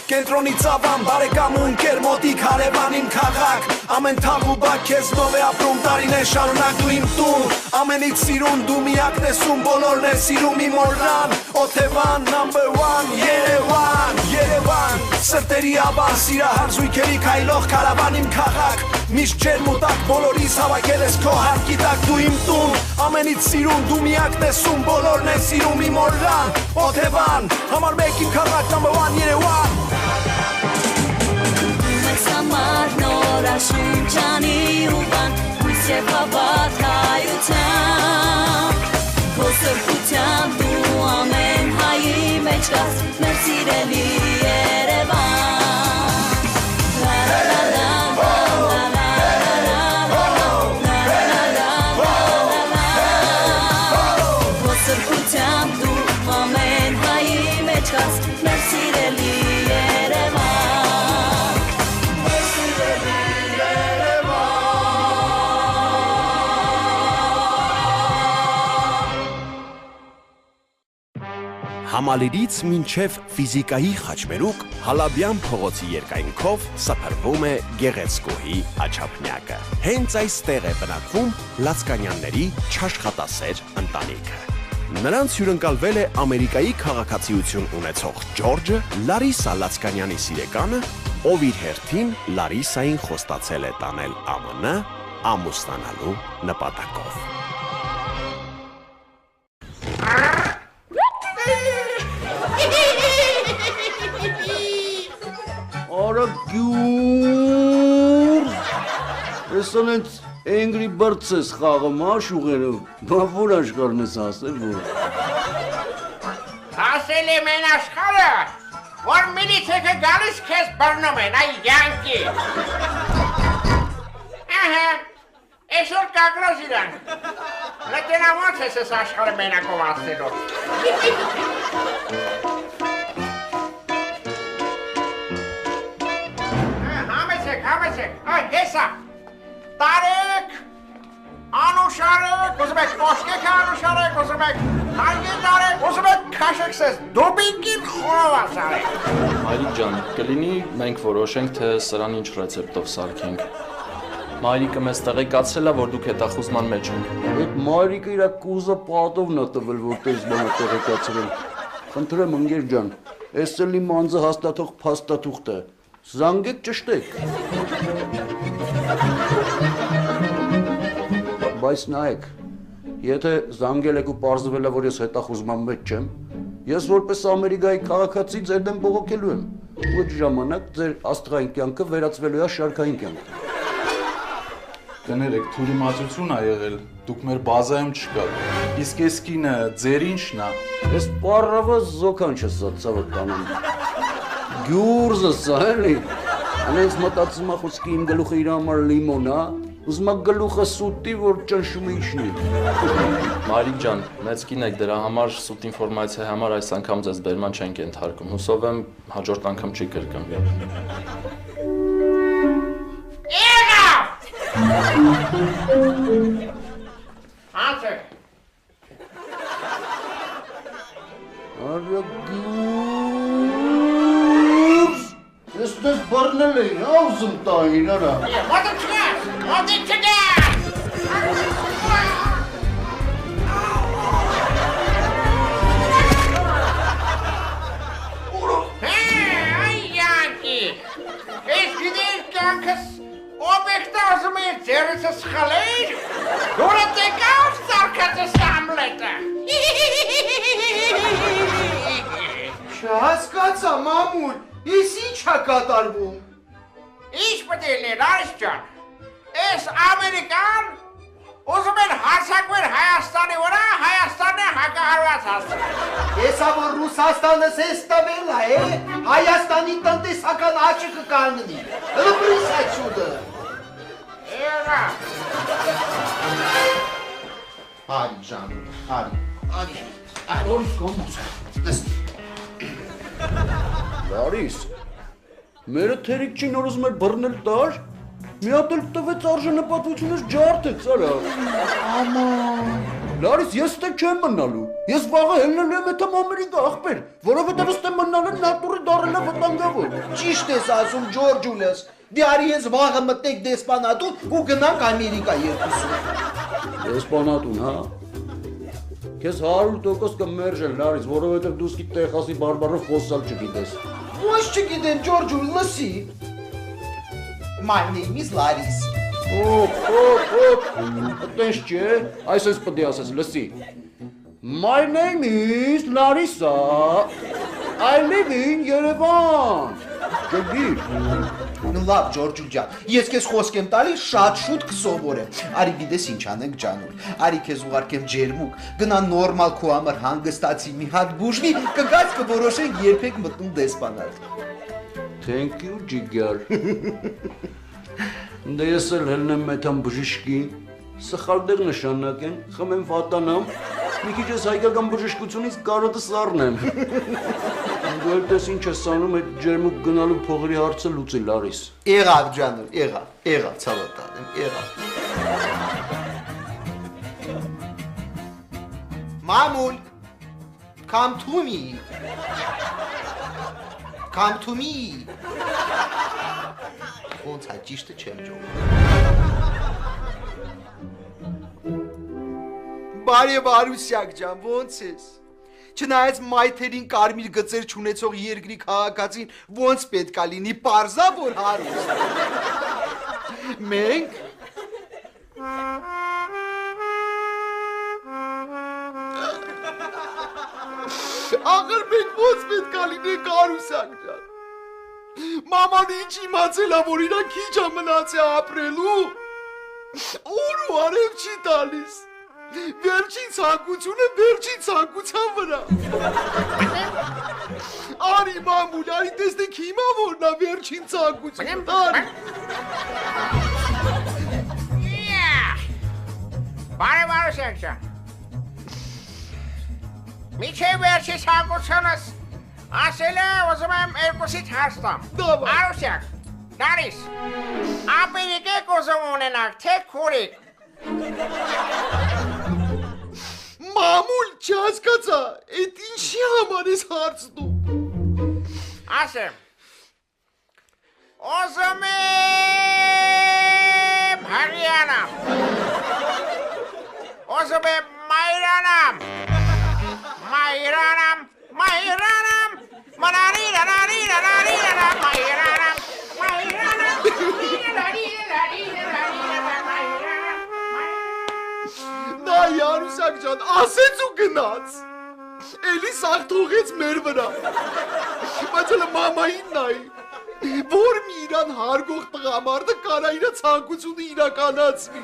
B: Կենտրոնի ծավան, բարեկամ ու ընկեր մոտիկ հարևան իմ քաղաք Ամեն թաղ ու բակ քեզ նով է ապրում տարիներ շարունակ դու իմ տուն Ամենից սիրուն դու միակն ես ում բոլորն է սիրում իմ օրրան Օթևան, number one, Երևան Սրտերի ավար, սիրահար զույգերի քայլող քարավան իմ քաղաք Միշտ ջերմ ու տաք բոլորիս հավաքել ես քո հարկի տակ դու իմ տուն Ամենից սիրուն դու միակն ես ում բոլորն է սիրում իմ օրրան Օթևան, համար մեկ իմ քաղաք number one, Երևան
T: Մար նորաշունչանի ուվան Հույս և հավատ հայության Քո սրբությամբ դու ամեն հայի մեջ կաս Մեր սիրելի Երևան Քո սրբությամբ դու ամեն հայի մեջ կաս Մեր սիրելի Երևան
D: Համալիրից մինչև ֆիզիկայի խաչմերուկ Հալաբյան փողոցի երկայնքով սփռվում է Գեղեցկուհի աչափնյակը։ Հենց այստեղ է բնակվում Լացկանյանների չաշխատասեր ընտանիքը։ Նրանց հյուրընկալվել է Ամերիկայի քաղաքացիություն ունեցող Ջորջը, Լարիսա Լացկանյանի սիրեկանը, ով իր հերթին Լարիսային խոստացել է տանել ԱՄՆ ամուսնանալու նպատակով։
E: Արագյուր, ես անենց Angry Birds ես խաղում աշուղերով, բա որ աշխարհն ես ասել որ։
F: Ասել եմ են աշխարհը, որ միլիցիքը գալիս քեզ բռնում են, այ յանկի։ Ահա, այսօր կագրոզ իրան։ Լետնամոց ես ես աշխարհը մենակով ասելով։ Համեցեք, այ հեսա, տարեք, անուշարեք, ուզում եք կոշկեք անուշարեք, ուզում եք հանգետ արեք, ուզում եք քաշեք սեզ, դոբինկին խորովաս արեք։
G: Մայրիկ ջան, կլինի մենք որոշենք, թե սրան ինչ ռեցեպտով սարքենք։ Մայրիկը մեզ տեղեկացրել է, որ դուք հետախուզման մեջ եք։
E: Այդ մայրիկը իր կուզը պատովն է տվել, որտեղ բանը տեղեկացրել։ Խնդրեմ ընկեր ջան, այս էլի մանձը հաստատող փաստաթուղթ է։ Զանգեք ճշտեք։ Բայց նայեք, եթե զանգել եք ու պարզվել է, որ ես հետախուզման մեջ չեմ, ես որպես Ամերիկայի քաղաքացի ձեր դեմ բողոքելու եմ։ Ու այդ ժամանակ ձեր աստղային կյանքը վերածվելու է շարքային կյանք։
H: Կներեք, թյուրիմացություն ա եղել, դուք մեր բազայում չկաք, իսկ ես կինը ձեր ինչն է։
E: Ես պարավը զոքան չես ծավը կանեմ։ Գյուրզը սա էլի, անենց մտածում ախոսքի իմ գլուխը իր համար լիմոն է, ուզմա գլուխը սուտի, որ ճնշում է իչնի։
G: Մայրիկ ջան, մեծ կին եք, դրա համար սուտ ինվորմացիայի համար այս անգամ ձեզ բերման չենք ենթարկում, հուսով եմ հաջորդ անգամ չի կրկնվի։
F: Անցեք։
E: Արա գուրս, ես դες բռնել էին, ավզում տային, արա։
F: Մոտը չգաս, մոտը չգաս։ Այ յանքի, ես գիտես կյանքս օբյեկտը ասում է ձերսը սխալեր, որը տեկավ սարկածս Համլետը։
I: Չհասկացա, մամուլ, ես ինչ է կատարվում։
F: Ինչ պետք է լիներ, Արիս ջան, ես Ամերիկան ուզում են հարձակվել Հայաստանի վրա, Հայաստանը հակահարված հասցնել։
I: Եսա որ Ռուսաստանը սես տվել է, Հայաստանի տնտեսական աճը կկանգնի։ Լպրիս այցուդը։
F: Եղա։
I: Արի ջան, արի։ Արի կոմոս։
E: Լարիս, մերը թերիկ չի նոր ուզում էր բռնել տար, մի հատ էլ տվեց արժանապատվությունս ջարդեց, արա։ Աման։ Լարիս, ես ստե չեմ մնալու, ես վաղը հելնելու եմ էթամ Ամերիկա աղպեր, որովհետև ստե մնալը նատուրի դարել է վտանգավոր։
I: Ճիշտ ես ասում, Ջորջ Ջուլիաս, դե արի ես վաղը մտնեք դեսպանատուն ու գնանք Ամերիկա երկուսում։
E: Դեսպանատուն, հա։ Քեզ 100% կմերժեն, Լարիս, որովհետև դու սկի Տեխասի բարբարով խոսալ չգիտես։
I: Ոչ չգիտեմ, Ջորջ Ջուլ, լսի։ My name is Laris։
E: Տենց չէ, այսպես պետք է ասես, լսի։ My name is Larissa, I live in Yerevan։ Ջգիր։
I: Ну լավ, Ջորջ ջան, ես քեզ խոսք եմ տալի, շատ շուտ կսովորեմ։ Արի գիտես ինչ անենք ջանուր։ Արի քեզ ուղարկեմ ջերմուկ, գնա նորմալ քո համար հանգստացի մի հատ բուժվի, կգաց կորոշենք երբեք մտնում դեսպանատ։
E: Thank you, ջիգար։ Դե ես էլ հելնեմ մեթամ բժիշկի, սխալ դեղ նշանակեն, խմեմ վատանամ, մի քիչ ես հայկական բժշկությունից կարոտը սառնեմ։ Դու էլ տես ինչ ես անում այդ ջերմուկ գնալու փողերի հարցը լուծի, Լարիս։
I: Եղավ ջանուր, եղավ, ցավոտ տանեմ, եղավ։ Մամուլ, come to me։ Come to me։ Ոնց է ճիշտը չեմ ջոմ։ Բարև Արուսյակ ջան, ոնց ես։ Չնայած մայթերին կարմիր գծեր չունեցող երկրի քաղաքացին ոնց պետք է լինի, պարզա որ հարուստ։ Մենք աղր մենք ոնց պետք է լինենք Արուսյակ ջան։ Մաման ինչ իմացել է, որ իրա քիչ է մնացել ապրելու։ Ուր ու արև չի տալիս։ Վերջին ցանկությունը վերջին ցանկության վրա։ Արի մամուլ, արի տեսնենք հիմա որն է վերջին ցանկությունը։ Արի։
F: Բարև Արուսյակ ջան։ Միջև վերջի ցանկությունս ասել է, ուզում եմ երկուսից հաստամ։ Արուսյակ, Լարիս, ապերիկ եք ուզում ունենաք, թե քուրիկ։
I: Մամուլ, չհասկացա, այդ ինչի համար ես հարցնում։
F: Ասեմ, Ուզում եմ հրյանամ, ուզում եմ մայրանամ, մայրանամ, մայրանամ, մնարիրարարիրարարիրարամ, մայրանամ, մայրանամ,
I: Նա Յանուսակ ջան, ասեց ու գնաց, էլի սաղ թողեց մեր վրա, բայց հլը մամային նայի, որ մի իրան հարգող տղամարդը կարա իրա ցանկությունը իրականացվի,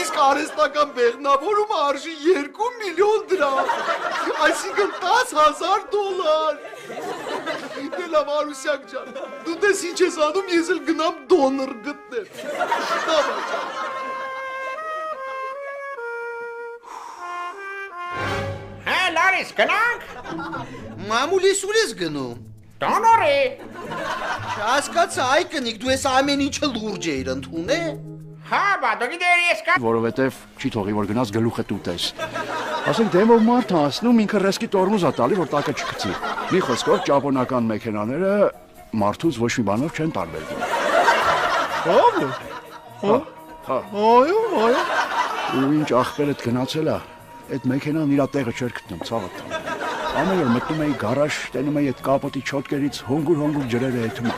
I: իսկ արհեստական բեղնավորումը արժի 2 միլիոն դրամ, այսինքն $10,000, դե լավ Արուսյակ ջան, դու տես ինչ ես անում, ես էլ գնամ դոնոր գտնեմ,
F: Հա, լարիս, գնանք։
U: Մամուլ, ես ուր ես գնում։
F: Դոնորի։
U: Չհասկացա, այ կնիկ, դու ես ամեն ինչը լուրջ էիր ընդունել։
F: Հա, բա դու գիտեր ես կա։
L: Որովհետև չի թողի որ գնաց գլուխը տուտես։ Ասենք դեմով մարդ հասնում ինքը ռեսկի տորմուզ է տալի որ տակը չգցի։ Մի խոսքով ճապոնական մեքենաները մարդուց ոչ մի բանով չեն տարբերվում։ Հա։ Այո։ Ու ինչ ախպերդ գնացել է, այդ մեքենան իր տեղը չէր գտնում, ցավը տան։ Ամեն օր մտնում էի գարաժ, տենում էի այդ կապոտի չոտկերից հոնգուր ջրերը հետում։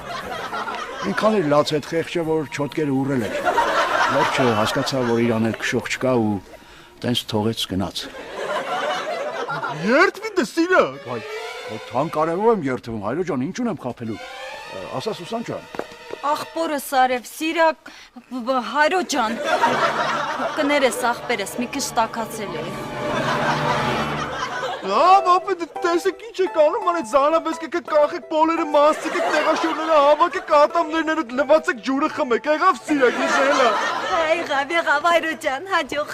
L: Ինքան էր լաց այդ խեղճը, որ չոտկերը ուռել էր։ Վերջը հասկացա, որ իրան էլ քշող չկա ու տենց թողեց գնաց։ Երդվի դսինը։ Այ, թանկարեղով եմ երդվում, հայրո ջան, ինչ ունեմ խափելու։ Ասա Սուսան ջան։
C: Ախպորս արև, սիրակ, հայրո ջան, կներես ախպերես, մի քիչ տաքացել է։
I: Լավ, ապա տեսեք ինչ եք անում, ան այդ զանավեսկեքը կախեք, պոլերը մասցիկեք, տեղաշորները հավաքեք, ատամներները լվացեք, ջուրը խմեք, եղավ սիրակ, ես էլա։
C: Եղավ, հայրո ջան, հաջող։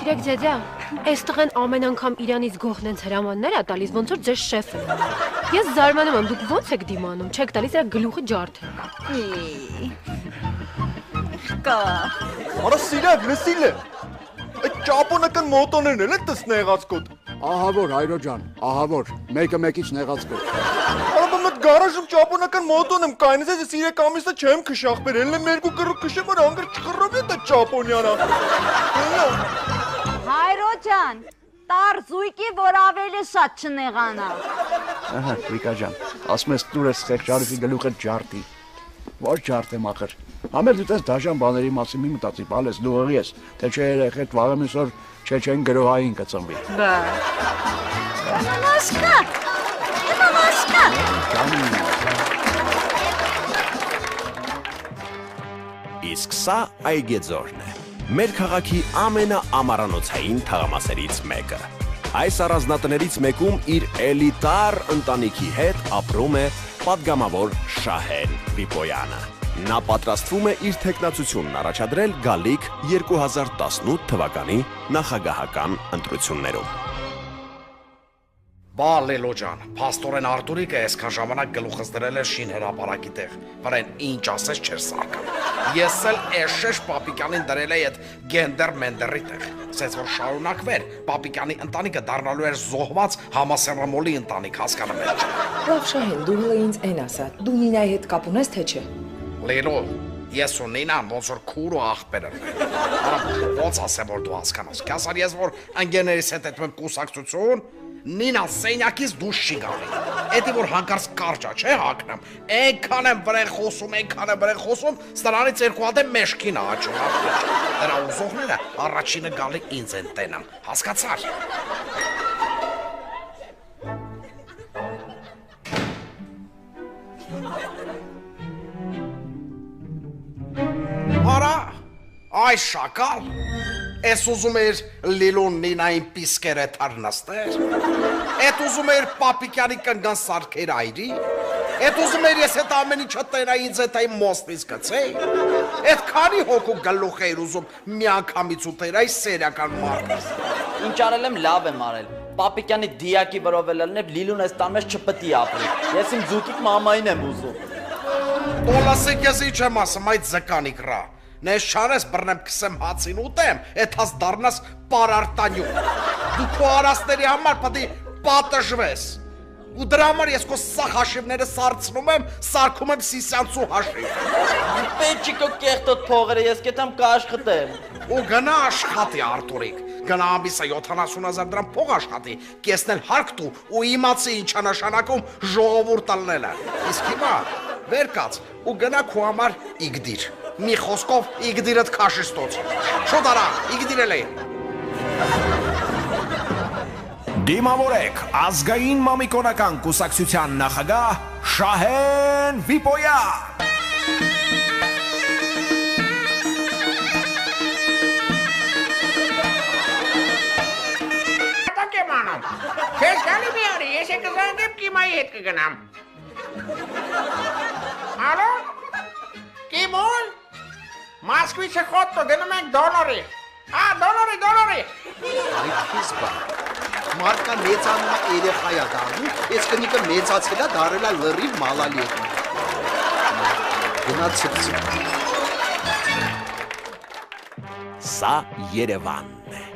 N: Սիրեք ձեձյա, այս տղեն ամեն անգամ իրանից գողն ենց հրամաններ է տալիս, ոնց որ ձեր շեֆը։ Ես զարմանում եմ, դուք ոնց եք դիմանում, չեք տալիս իր գլուխը ջարդել։
C: Կա։
I: Արա սիրակ, լսիլ է, այդ ճապոնական մոտոներն էլ են տս նեղացկոտ։
L: Ահա որ, հայրո ջան, ահա որ, մեկը մեկից նեղացկոտ։
I: Արա բա մտ գարաժում ճապոնական մոտոն եմ կայնես, ես 3 ամիսը չեմ քշախբեր, էլ եմ 2 կռու քշեմ, որ անգր չխռովի դա ճապոնյանը։
C: Հայրո ջան, տար զույգի, որ ավելի շատ չնեղանա։
L: Ահա, Վիկա ջան, ասում ես տուր ես խեղճարուի գլուխը ջարդի։ Ոչ ջարդեմ ախր։ Համեր դու տես դաժան բաների մասին մի մտածի, բալես դու ողի ես, թե չէ երեխեդ վաղը միսօր չեն գրոհային կծնվի։
C: Բա։ Մամաշկա։ Մամաշկա։
D: Իսկ սա Այգեձորն է։ Մեր քաղաքի ամենաամարանոցային թաղամասերից մեկը։ Այս առանձնատներից մեկում իր էլիտար ընտանիքի հետ ապրում է պատգամավոր Շահեն Վիպոյանը։ Նա պատրաստվում է իր թեկնածությունն առաջադրել գալիք 2018 թվականի նախագահական ընտրություններում։
J: Բա Լելո ջան, փաստորեն Արտուրիկը այսքան ժամանակ գլուխս դրել էր շին հրապարակի տեղ, վրան ինչ ասես չէր սարկում։ Ես էլ էշեշ Պապիկյանին դրել էի այդ գենդեր մենդերի տեղ, ասես որ շարունակվեր, Պապիկյանի ընտանիքը դառնալու էր զոհված համասեռամոլի ընտանիք, հասկանում եք։
O: Լավ Շահեն, դու հլը ինձ այն ասա, դու Նինայի հետ կապ ունես թե չէ։
J: Լելո, ես ու Նինան ոնց որ քուր ու ախպեր են։ Արա ոնց ասեմ որ դու հասկանաս։ Կասար ես որ ընկերներիս հետ այդպես կուսակցություն Նինան սենյակից դուրս չի գալի։ Էդի որ հանկարծ կարճա չէ հակնեմ։ Այնքան եմ վրեն խոսում, ստրանից 2 հատ է մեշքին աճում։ Դրա ուզողները առաջինը գալի ինձ են տենամ։ Հասկացար։ Արա, այ շակալ։ Ես ուզում էր Լիլուն Նինային պիսկերը թարնաստեր, էդ ուզում էր Պապիկյանի կնգան սարքեր այրի, էդ ուզում էր ես էդ ամեն ինչը տենայի ինձ էդ այն մոստից կծեի, էդ քանի հոգու գլուխ էիր ուզում մի անգամից ուտեր այ սերիական մարդս։
P: Ինչ արել եմ լավ եմ արել, Պապիկյանի դիակի վրով էլ ելնებ Լիլուն այս տան մեջ չպտի ապրի, ես իմ ձուկիկ մամային եմ ուզում։
J: Տոլասիկ ես ինչ եմ ասում այդ զկանիկ ռա, Նես շարես բռնեմ կսեմ հացին ուտեմ, էդ հաց դառնաս պարարտանյու։ Դու քո արասների համար պետք է պատժվես։ Ու դրա համար ես քո սաղ հաշիվները սարցնում եմ, սարքում եմ Սիսյանցու հաշիվ։
P: Պետք է կեղտոտ փողերը ես կետամ կաշխատեմ։
J: Ու գնա աշխատի Արտուրիկ։ Գնա ամիսը 70,000 դրամ փող աշխատի, կեսնել հարկ տու ու իմացի ինչա նշանակում ժողովուրդ ալնելը։ Իսկ հիմա վեր կաց ու գնա քո համար իգդիր։ Մի խոսքով իգդիրդ քաշիստոց։ Շուտ արա, իգդիրել է։
K: Դիմավորեք ազգային մամիկոնական կուսակցության նախագահ Շահեն Վիպոյան։
F: Քեզ գալի մի արի, ես եկը զանգեմ Կիմայի հետ կգնամ։ Ալո, Կիմոն, Մոսկվիչը խոտտո դնում ենք դոլարի։ Դոլարի։
U: Այդ քեզ բա, մարդկան մեծանումա երեխայա դառնում, ես կնիկը մեծացելա դարելա լրիվ մալալի հետ։ Գնա ցպցի։
D: Սա Երևանն է։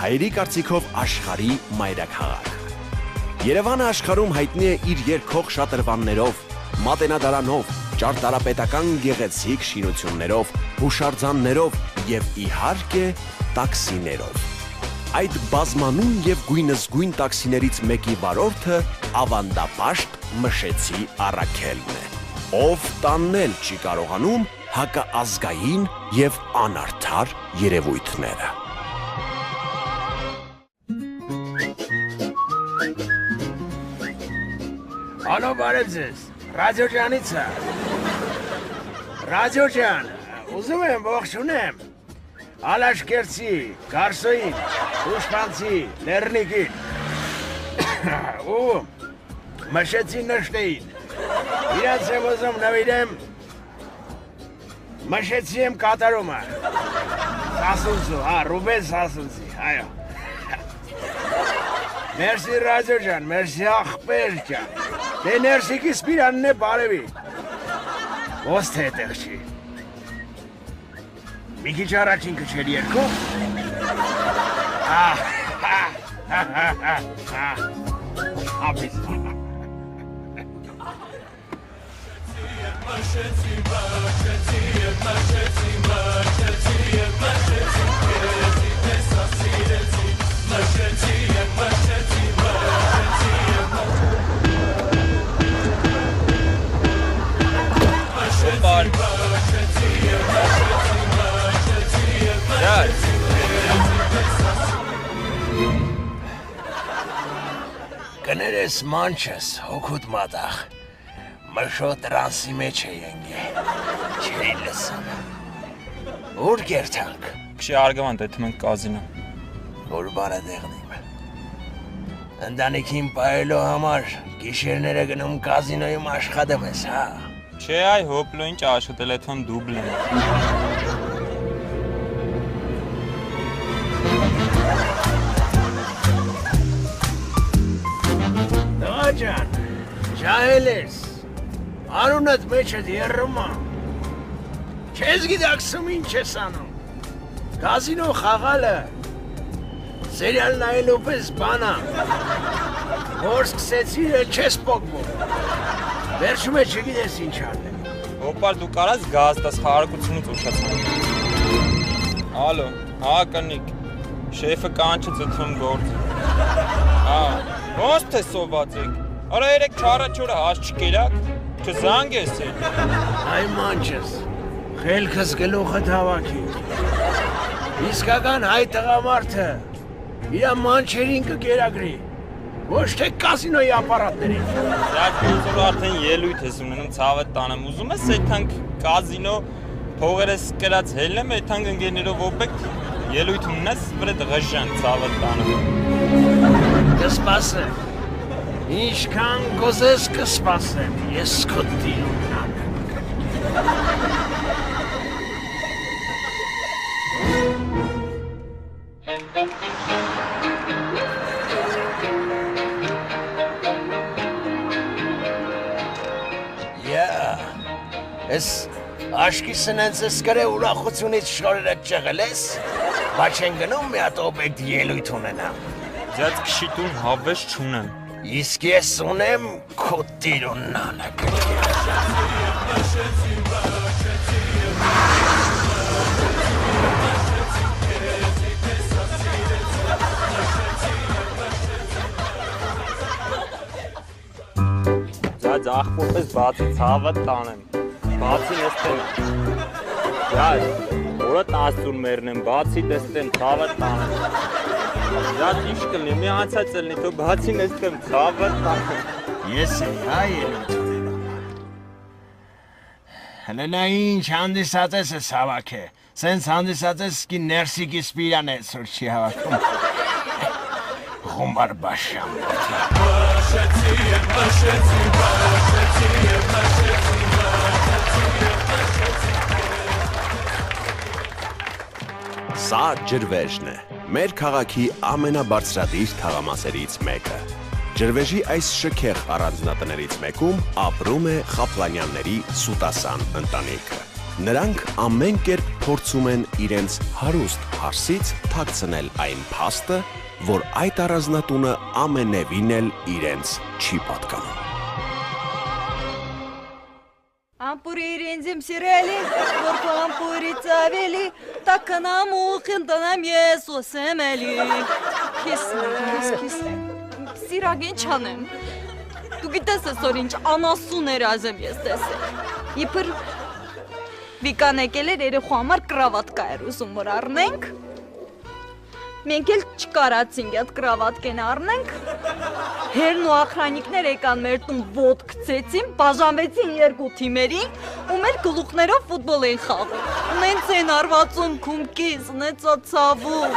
D: Հայերի կարծիքով աշխարհի մայրաքաղաք։ Երևանը աշխարհում հայտնի է իր երկխող շատրվաններով, մատենադարանով, ճարտարապետական գեղեցիկ շինություններով, հուշարձաններով եւ իհարկե տաքսիներով։ Այդ բազմանուն եւ գույնզգույն տաքսիներից մեկի վարորդը ավանդապաշտ Մշեցի Առաքելն է, ով տանել չի կարողանում հակաազգային եւ անարդար երևույթները։
V: Ալո, բարև ձեզ, ռադիո ջանից է։ Ռադիո ջան, ուզում եմ ողջունեմ Ալաշկերտի, Գարսոյին, Ուշպանցի, Լեռնիկին ու Մշեցի նշտեին։ Իրանց եմ ուզում նվիրեմ Մշեցի եմ կատարումը։ Սասունցու, Ռուբեն Սասունցի, այո։ Մերսի ռադիո ջան, մերսի ախպեր ջան։ Դե ներսիկի սպիրանն է բարևի։ Ոստ է տեղ չի։ Մի քիչ առաջին քչեր երկու։ Ապիս։ Կներես մանչս, հոգուտ մատաղ, մշո տրանսի մեջ է ենգե, չի լսում։ Ուր կերթանք։
W: Քշի արգավանդ էթում ենք կազինո։
V: Որ բարը դեղնիմ։ Ընտանիքին պայելու համար գիշերները գնում կազինոյում աշխատում ես, հա։
W: Չէ այ հոպլո ինչ աշխատել էթում դուբլ եմ։
V: Ջան, ջահել ես, անունդ մեջդ երրում է, չես գիտակսում ինչ ես անում, կազինո խաղալը, սերիալ նայելու պես բանա, որ սկսեցիր էլ չես պոգվում, վերջում է չգիտես ինչ արնել։
W: Հոպար դու կարաս գազդաս խաղարկությունից ուշացան։ Ալո, հա կնիկ, շեյֆը կանչը ծտվում գործ։ Հա, ոնց թե սոված եք, արա երեք չարաչորը հաց չկերակ, չզանգ ես էլ։
V: Այ մանչս, խելքս գլուխդ հավաքի, իսկական հայ տղամարդը, իրա մանչերին կկերագրի, ոչ թե կազինոյի ապարատներին։
W: Սյակ ուզոր արդեն ելույթ ես ունենում ծավետ տանեմ, ուզում ես եթանք կազինո փողերս կրած հելնեմ, եթանք ընգերներով ոպեք ելույթ ունես վրետ ղժան ծավետ տանեմ։
V: Կսպասեմ, ինչքան գոզես կսպասեմ, ես սկոտի ունանեմ։ Ես Աշկի սնենցս կրե ուրախությունից շորերը ճեղել ես, բայց չեն գնում մի հատ օբյեկտ ելույթ ունենամ։
W: Ձեզ քշիտուն հավես չունեմ։
V: Իսկ ես ունեմ քո տիրունանը
W: Ձեզ աղբորպես բացի ցավը տանեմ։ Բացի նստեմ։ Ձեզ որը տասուն մերնեմ, բացի դստեմ ցավը տանեմ։ Ձեզ ինչ կլինի, մի անցած ելնի, թո բացի նստեմ ցավը տանեմ։
V: Ես եմ, հայ ելույթ ունենամ։ Հələ նա ինչ հանդիսած ես հավաք է, սենց հանդիսած ես կի ներսիկի սպիրան է սուր չի հավաքում։ Խումար բաշամ։
D: Սա ջրվեժն է, մեր քաղաքի ամենաբարձրադիր թաղամասերից մեկը։ Ջրվեժի այս շքեղ առանձնատներից մեկում ապրում է Խապլանյանների Սուտասան ընտանիքը։ Նրանք ամեն կերպ փորձում են իրենց հարուստ հարսից թաքցնել այն փաստը, որ այդ առանձնատունը ամենևին էլ իրենց չի պատկանում։
C: Ամպուրի իրենց եմ սիրելի, որ քո ամպուրից ավելի տականամ ու խնդանամ ես ոսեմ էլի։ Քիս, սիրագ ինչ անեմ։ Դու գիտես այսօր ինչ անասուն երազեմ ես տեսել։ Իբր Վիկան եկել էր երեխու համար կրավատկա էր ուզում որ առնենք։ Մենք էլ չկարացինք այդ կրավատկեն առնենք։ Հերն ու ախրանիկներ եկան մեր տուն ոտ գցեցին, բաժանվեցին երկու թիմերի ու մեր գլուխներով ֆուտբոլ էին խաղում։ Նենց են արվածում քումքիս, նեցա ցավում։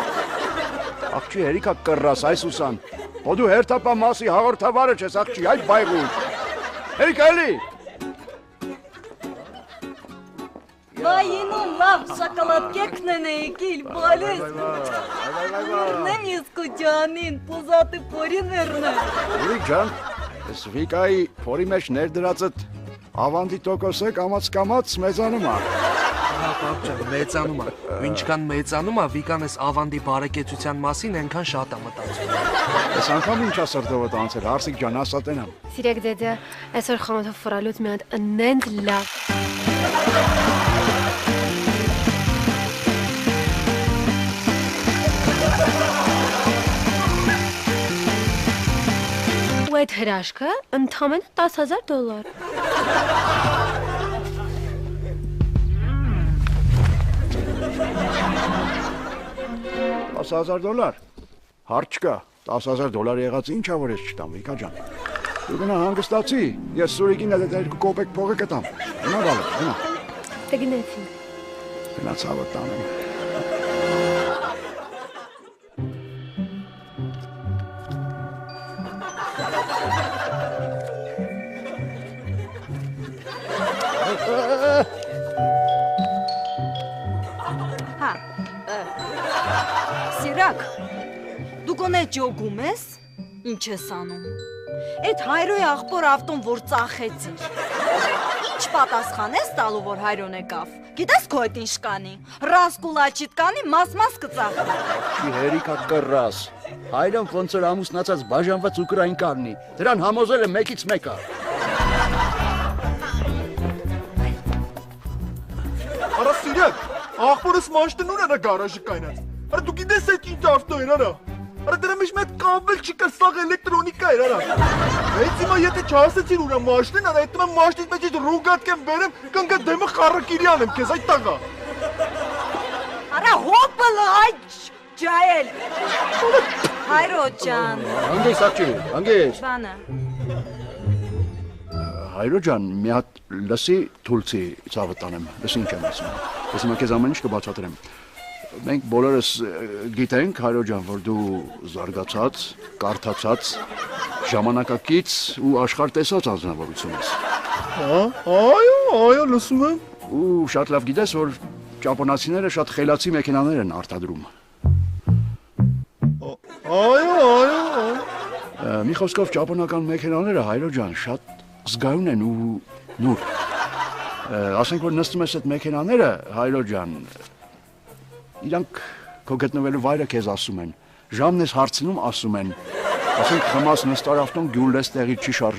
L: Աղջի հերիքա կռաս, այ Սուսան։ Ո դու հերթապա մասի հաղորդավարը չես աղջի, այ բայղուր։ Հերիքա էլի։
C: Բայինուն լավ շակալատկեքն են եկիլ, բալես։ Նեմ ես կոջանին, պոզատի պորին վերնեմ։
L: Ուրիկ ջան, ես Վիկայի փորի մեջ ներդրածդ ավանդի տոկոսը կամաց մեծանում է։
M: Պապ մեծանում է։ Ինչքան մեծանում է, Վիկան էս ավանդի բարեկեցության մասին այնքան շատ է մտածում։
L: Ես անգամ ինչա սրտովդ անցել, Հարսիկ ջան, ասա տենամ։
N: Սիրեք դեդա, այսօր խանութով ֆրալուց մի հատ նենց լավ։ Ու այդ հրաշքը ընդամենը $10,000։
L: 10,000 դոլար։ Հարց չկա, $10,000 եղած ինչա որ ես չտամ, Վիկա ջան։ Դու գնա հանգստացի, ես Սուրիկին այդ 2 կոպեկ փողը կտամ։ Գնա գալու, գնա։
N: Դե գնացինք։
L: Գնա ցավը տանեմ։
C: Հա, սիրակ, դու գոնե ջոգում ես, ինչ ես անում, էդ հայրոյ աղբոր ավտոն որ ծախեցիր, ինչ պատասխան ես տալու որ հայրոն եկավ, գիտես քո այդ ինչ կանի, ռասկուլաչիտ կանի մաս կծախի։
L: Չի հերիքա կռաս, հայրն ոնց որ ամուսնացած բաժանված ուկրային կարնի, դրան համոզել է մեկից մեկը։
I: Արա սիրակ, աղբորս մաշտնուն արա գարաժը կայնած։ Արա դու գիտես այդ ինչ ավտո էր արա։ Արա դրա մեջ մեծ կաբել չկա, սաղ էլեկտրոնիկա էր արա։ Հենց հիմա եթե չասեցին ուրա մաշնին, արա այդ մա մաշնից մեջ ռուգատկեմ բերեմ, կանգա դեմը խառակիրի անեմ քեզ այդ տագա։
C: Արա հոպլը այ ջայել։ Հայրո ջան։
L: Հանգես աղջի, հանգես։
C: Բանը։
L: Հայրո ջան, մի հատ լսի թուլցի ցավը տանեմ, լսի ինչ եմ ասում։ Ես հիմա քեզ ամեն ինչ կբացատրեմ։ Մենք բոլորս գիտենք, հայրո ջան, որ դու զարգացած, կարդացած, ժամանակակից ու աշխարհ տեսած անձնավորություն ես։
I: Այո, լսում եմ։
L: Ու շատ լավ գիտես, որ ճապոնացիները շատ խելացի մեքենաներ են արտադրում։
I: Այո։
L: Մի խոսքով ճապոնական մեքենաները հայրո ջան շատ զգայուն են ու նուրբ։ Ասենք որ նստում ես այդ մեքենաները, Հայրո ջան, իրանք քո գտնվելու վայրը քեզ ասում են, ժամն ես հարցնում ասում են, ասենք խմաս նստար ավտոն գյուլես տեղի չի շարժվում